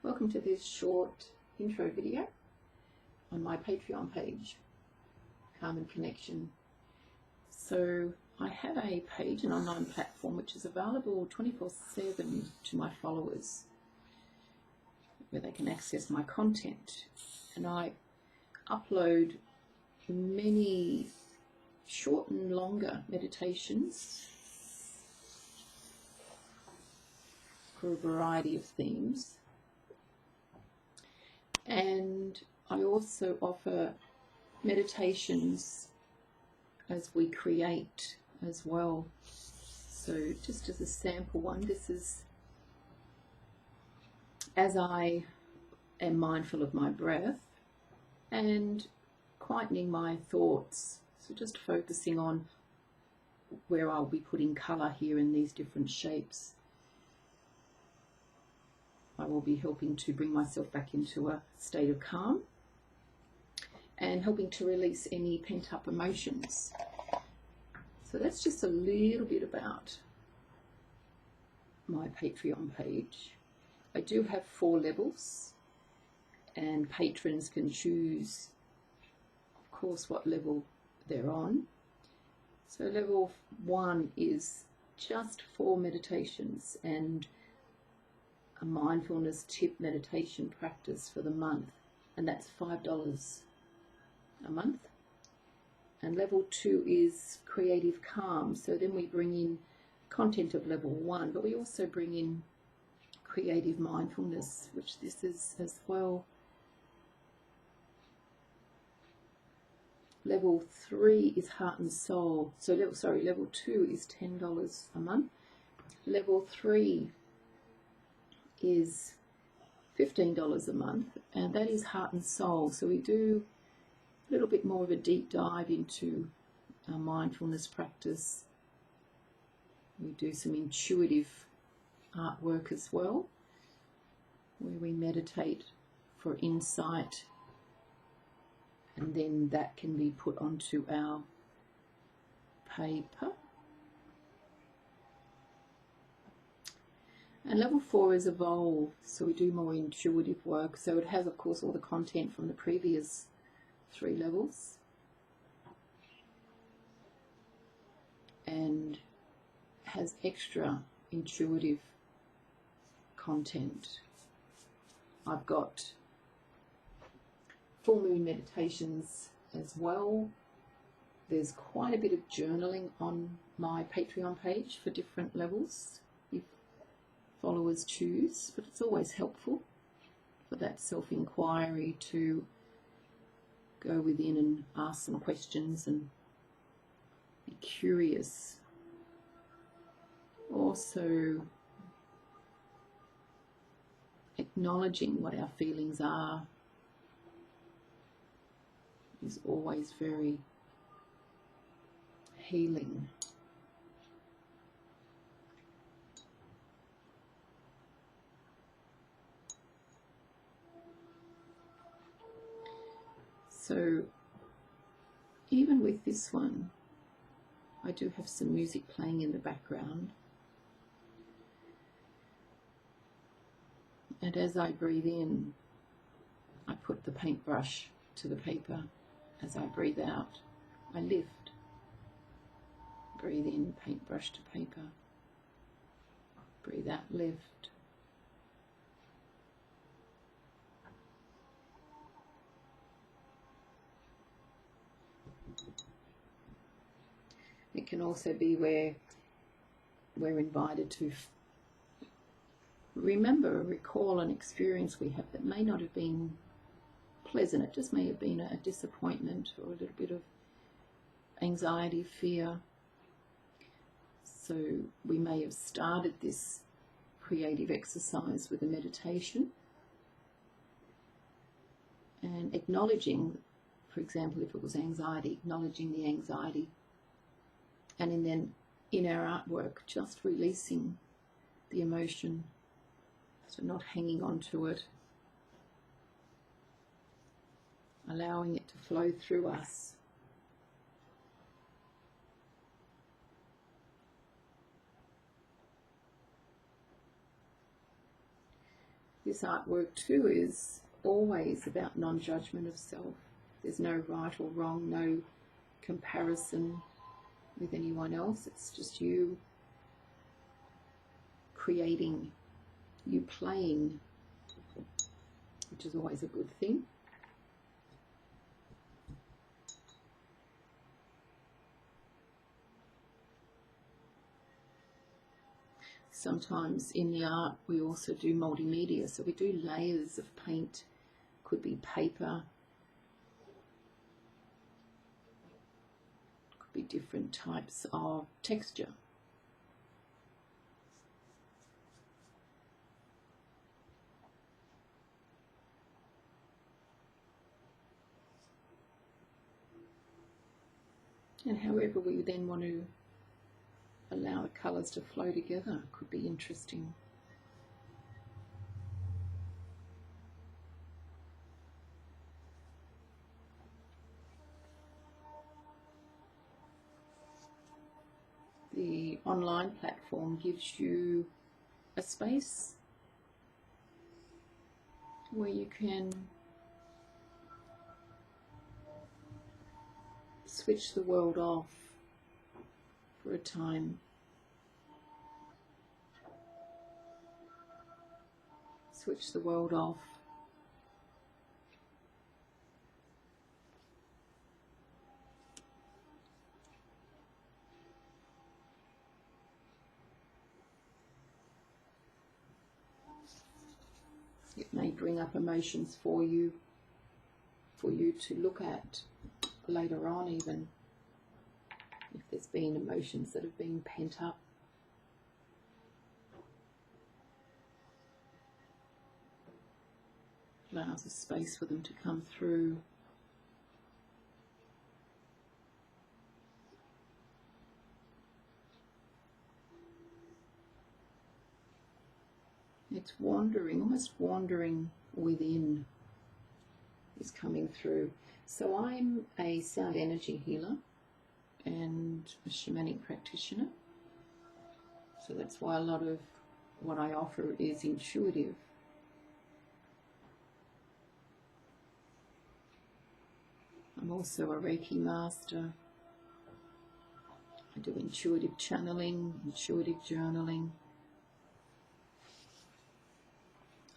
Welcome to this short intro video on my Patreon page, Calm and Connection. So I have a page, an online platform, which is available 24/7 to my followers, where they can access my content. And I upload many short and longer meditations for a variety of themes. And I also offer meditations as we create as well. So just as a sample one, this is as I am mindful of my breath and quietening my thoughts. So just focusing on where I'll be putting colour here in these different shapes. I will be helping to bring myself back into a state of calm and helping to release any pent-up emotions. So that's just a little bit about my Patreon page. I do have 4 levels, and patrons can choose, of course, what level they're on. So level 1 is just 4 meditations and a mindfulness tip meditation practice for the month, and that's $5 a month. And level 2 is creative calm, so then we bring in content of level 1, but we also bring in creative mindfulness, which this is as well. Level 3 is heart and soul, so level 2 is $10 a month. Level 3 is $15 a month, and that is heart and soul. So we do a little bit more of a deep dive into our mindfulness practice. We do some intuitive artwork as well, where we meditate for insight, and then that can be put onto our paper. And level 4 is evolve, so we do more intuitive work. So it has, of course, all the content from the previous 3 levels, and has extra intuitive content. I've got full moon meditations as well. There's quite a bit of journaling on my Patreon page for different levels, if followers choose, but it's always helpful for that self-inquiry to go within and ask some questions and be curious. Also, acknowledging what our feelings are is always very healing. So even with this one, I do have some music playing in the background. And as I breathe in, I put the paintbrush to the paper. As I breathe out, I lift. Breathe in, paintbrush to paper. Breathe out, lift. It can also be where we're invited to remember, recall an experience we have that may not have been pleasant. It just may have been a disappointment or a little bit of anxiety, fear. So we may have started this creative exercise with a meditation and acknowledging, for example, if it was anxiety, acknowledging the anxiety, and then in our artwork just releasing the emotion, so not hanging on to it, allowing it to flow through us. this artwork too is always about non-judgment of self. There's no right or wrong, no comparison with anyone else. It's just you creating, you playing, which is always a good thing. Sometimes in the art we also do multimedia, so we do layers of paint. Could be paper, could be different types of texture. And however we then want to allow the colours to flow together could be interesting. The online platform gives you a space where you can switch the world off for a time. Switch the world off. It may bring up emotions for you to look at later on, even if there's been emotions that have been pent up. Allows a space for them to come through. It's wandering, almost wandering within is coming through. So I'm a sound energy healer and a shamanic practitioner. So that's why a lot of what I offer is intuitive. I'm also a Reiki Master. I do intuitive channeling, intuitive journaling.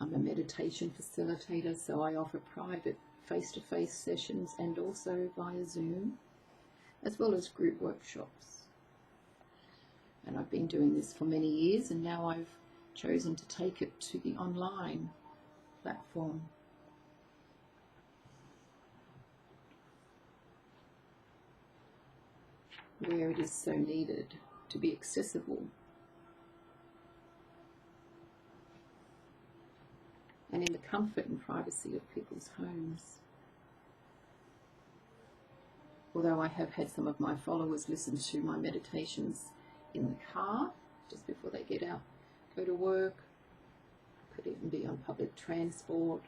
I'm a meditation facilitator, so I offer private face-to-face sessions and also via Zoom, as well as group workshops. And I've been doing this for many years, and now I've chosen to take it to the online platform. Where it is so needed to be accessible. And in the comfort and privacy of people's homes. Although I have had some of my followers listen to my meditations in the car, just before they get out, go to work, could even be on public transport.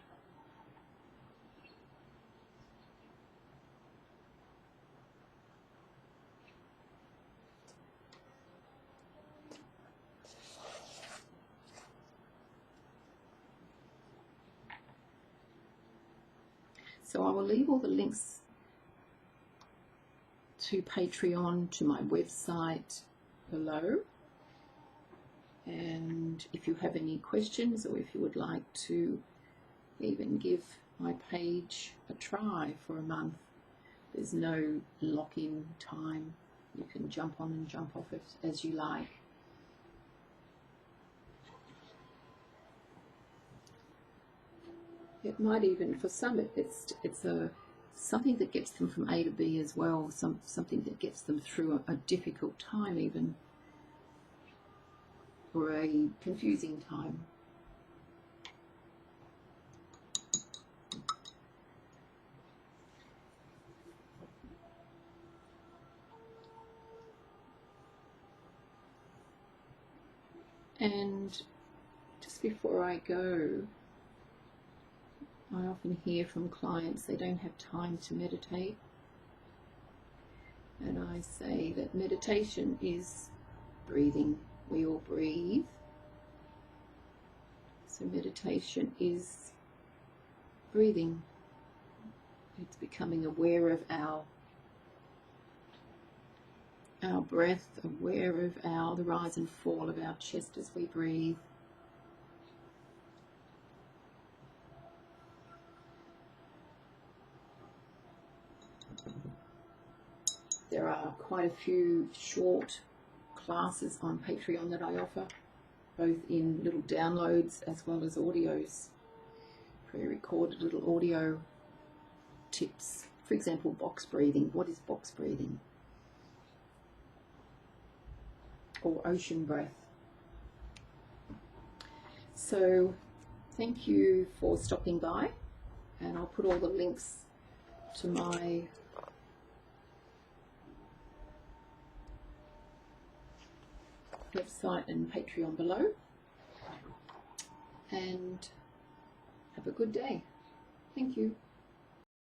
So I will leave all the links to Patreon, to my website below. And if you have any questions, or if you would like to even give my page a try for a month, there's no lock-in time. You can jump on and jump off it as you like. It might even, for some, it's something that gets them from A to B as well, something that gets them through a difficult time even, or a confusing time. And just before I go, I often hear from clients they don't have time to meditate, and I say that meditation is breathing. We all breathe. So meditation is breathing. It's becoming aware of our breath, aware of the rise and fall of our chest as we breathe. There are quite a few short classes on Patreon that I offer, both in little downloads as well as audios, pre-recorded little audio tips. For example, box breathing. What is box breathing? Or ocean breath. So thank you for stopping by, and I'll put all the links to my website and Patreon below, and have a good day. Thank you.